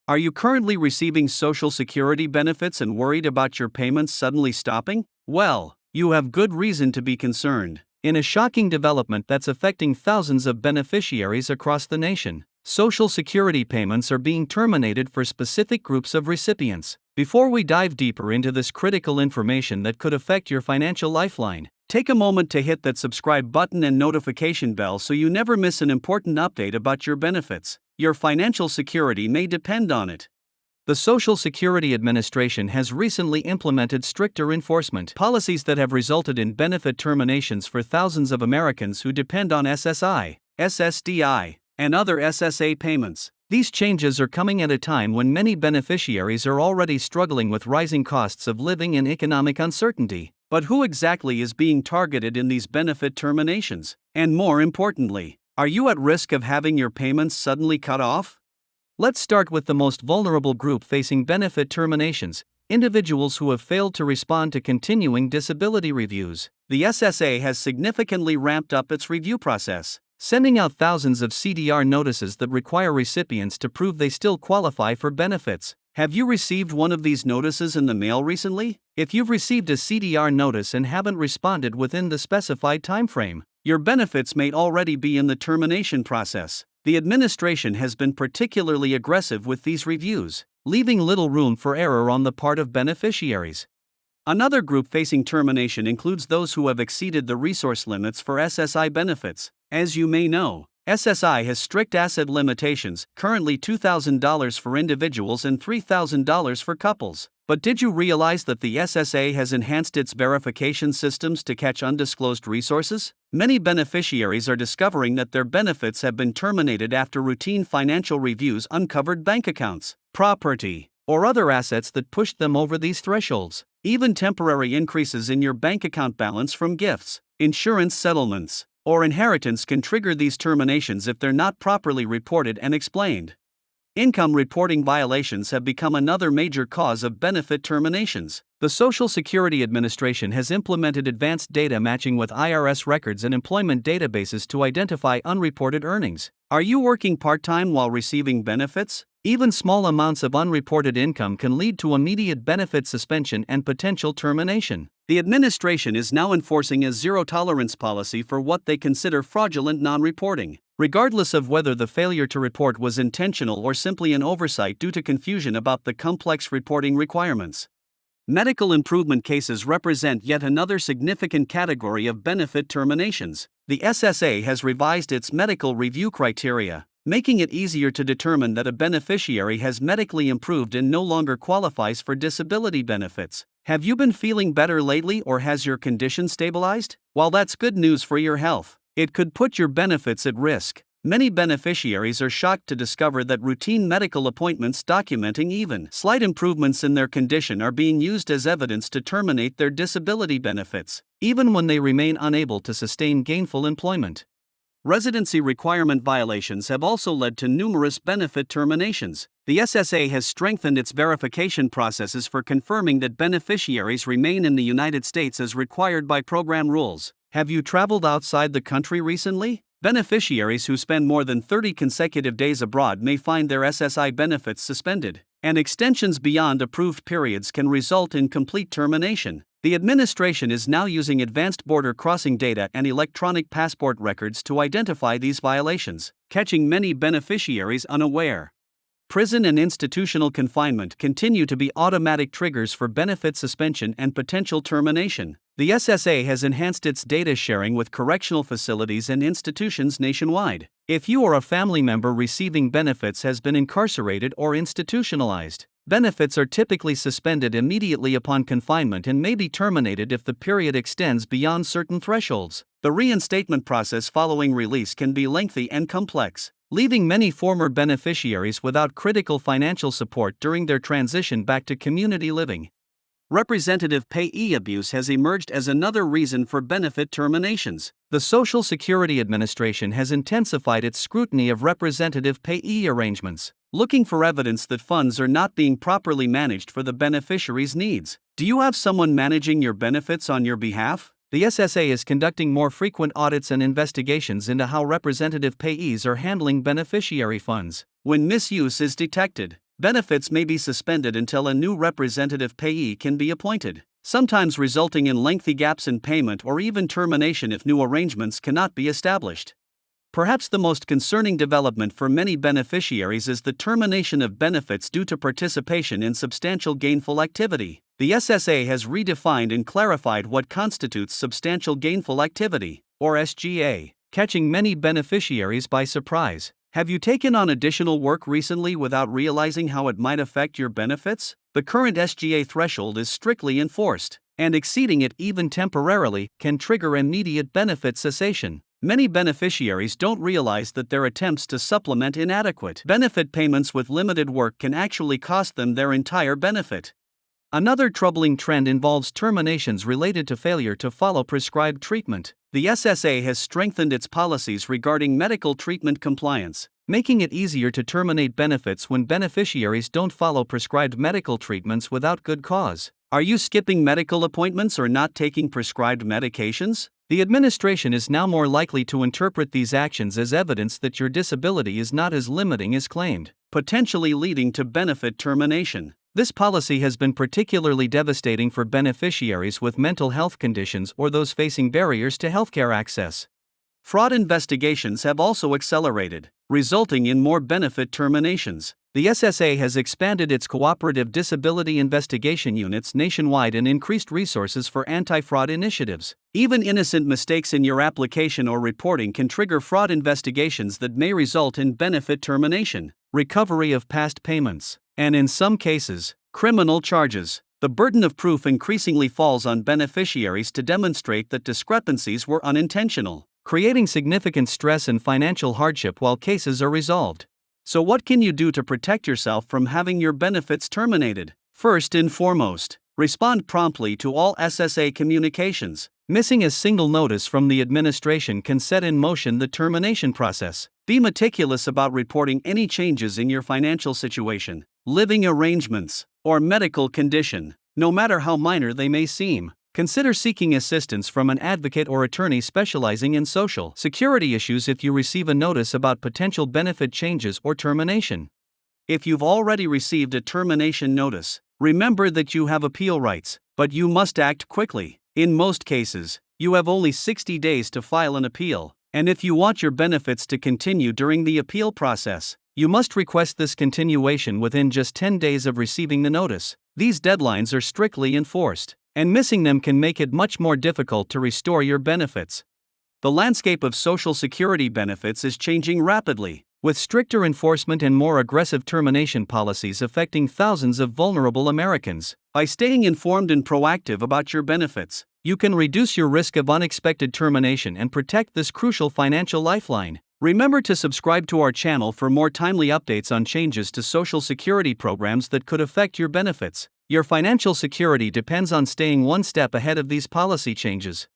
Are you currently receiving Social Security benefits and worried about your payments suddenly stopping? Well, you have good reason to be concerned. In a shocking development that's affecting thousands of beneficiaries across the nation, Social Security payments are being terminated for specific groups of recipients. Before we dive deeper into this critical information that could affect your financial lifeline, take a moment to hit that subscribe button and notification bell so you never miss an important update about your benefits. Your financial security may depend on it. The Social Security Administration has recently implemented stricter enforcement policies that have resulted in benefit terminations for thousands of Americans who depend on SSI, SSDI, and other SSA payments. These changes are coming at a time when many beneficiaries are already struggling with rising costs of living and economic uncertainty. But who exactly is being targeted in these benefit terminations? And more importantly, are you at risk of having your payments suddenly cut off? Let's start with the most vulnerable group facing benefit terminations: individuals who have failed to respond to continuing disability reviews. The SSA has significantly ramped up its review process, sending out thousands of CDR notices that require recipients to prove they still qualify for benefits. Have you received one of these notices in the mail recently? If you've received a CDR notice and haven't responded within the specified timeframe, your benefits may already be in the termination process. The administration has been particularly aggressive with these reviews, leaving little room for error on the part of beneficiaries. Another group facing termination includes those who have exceeded the resource limits for SSI benefits. As you may know, SSI has strict asset limitations, currently $2,000 for individuals and $3,000 for couples. But did you realize that the SSA has enhanced its verification systems to catch undisclosed resources? Many beneficiaries are discovering that their benefits have been terminated after routine financial reviews uncovered bank accounts, property, or other assets that pushed them over these thresholds. Even temporary increases in your bank account balance from gifts, insurance settlements, or inheritance can trigger these terminations if they're not properly reported and explained. Income reporting violations have become another major cause of benefit terminations. The Social Security Administration has implemented advanced data matching with IRS records and employment databases to identify unreported earnings. Are you working part-time while receiving benefits? Even small amounts of unreported income can lead to immediate benefit suspension and potential termination. The administration is now enforcing a zero-tolerance policy for what they consider fraudulent non-reporting, regardless of whether the failure to report was intentional or simply an oversight due to confusion about the complex reporting requirements. Medical improvement cases represent yet another significant category of benefit terminations. The SSA has revised its medical review criteria, making it easier to determine that a beneficiary has medically improved and no longer qualifies for disability benefits. Have you been feeling better lately, or has your condition stabilized? While that's good news for your health, it could put your benefits at risk. Many beneficiaries are shocked to discover that routine medical appointments documenting even slight improvements in their condition are being used as evidence to terminate their disability benefits, even when they remain unable to sustain gainful employment. Residency requirement violations have also led to numerous benefit terminations. The SSA has strengthened its verification processes for confirming that beneficiaries remain in the United States as required by program rules. Have you traveled outside the country recently? Beneficiaries who spend more than 30 consecutive days abroad may find their SSI benefits suspended, and extensions beyond approved periods can result in complete termination. The administration is now using advanced border crossing data and electronic passport records to identify these violations, catching many beneficiaries unaware. Prison and institutional confinement continue to be automatic triggers for benefit suspension and potential termination. The SSA has enhanced its data sharing with correctional facilities and institutions nationwide. If you or a family member receiving benefits has been incarcerated or institutionalized, benefits are typically suspended immediately upon confinement and may be terminated if the period extends beyond certain thresholds. The reinstatement process following release can be lengthy and complex, leaving many former beneficiaries without critical financial support during their transition back to community living. Representative payee abuse has emerged as another reason for benefit terminations. The Social Security Administration has intensified its scrutiny of representative payee arrangements, looking for evidence that funds are not being properly managed for the beneficiary's needs. Do you have someone managing your benefits on your behalf? The SSA is conducting more frequent audits and investigations into how representative payees are handling beneficiary funds. When misuse is detected, benefits may be suspended until a new representative payee can be appointed, sometimes resulting in lengthy gaps in payment or even termination if new arrangements cannot be established. Perhaps the most concerning development for many beneficiaries is the termination of benefits due to participation in substantial gainful activity. The SSA has redefined and clarified what constitutes substantial gainful activity, or SGA, catching many beneficiaries by surprise. Have you taken on additional work recently without realizing how it might affect your benefits? The current SGA threshold is strictly enforced, and exceeding it even temporarily can trigger immediate benefit cessation. Many beneficiaries don't realize that their attempts to supplement inadequate benefit payments with limited work can actually cost them their entire benefit. Another troubling trend involves terminations related to failure to follow prescribed treatment. The SSA has strengthened its policies regarding medical treatment compliance, making it easier to terminate benefits when beneficiaries don't follow prescribed medical treatments without good cause. Are you skipping medical appointments or not taking prescribed medications? The administration is now more likely to interpret these actions as evidence that your disability is not as limiting as claimed, potentially leading to benefit termination. This policy has been particularly devastating for beneficiaries with mental health conditions or those facing barriers to healthcare access. Fraud investigations have also accelerated, resulting in more benefit terminations. The SSA has expanded its cooperative disability investigation units nationwide and increased resources for anti-fraud initiatives. Even innocent mistakes in your application or reporting can trigger fraud investigations that may result in benefit termination, recovery of past payments, and in some cases, criminal charges. The burden of proof increasingly falls on beneficiaries to demonstrate that discrepancies were unintentional, creating significant stress and financial hardship while cases are resolved. So what can you do to protect yourself from having your benefits terminated? First and foremost, respond promptly to all SSA communications. Missing a single notice from the administration can set in motion the termination process. Be meticulous about reporting any changes in your financial situation, living arrangements, or medical condition, no matter how minor they may seem. Consider seeking assistance from an advocate or attorney specializing in social security issues if you receive a notice about potential benefit changes or termination. If you've already received a termination notice, remember that you have appeal rights, but you must act quickly. In most cases, you have only 60 days to file an appeal, and if you want your benefits to continue during the appeal process, you must request this continuation within just 10 days of receiving the notice. These deadlines are strictly enforced, and missing them can make it much more difficult to restore your benefits. The landscape of Social Security benefits is changing rapidly, with stricter enforcement and more aggressive termination policies affecting thousands of vulnerable Americans. By staying informed and proactive about your benefits, you can reduce your risk of unexpected termination and protect this crucial financial lifeline. Remember to subscribe to our channel for more timely updates on changes to Social Security programs that could affect your benefits. Your financial security depends on staying one step ahead of these policy changes.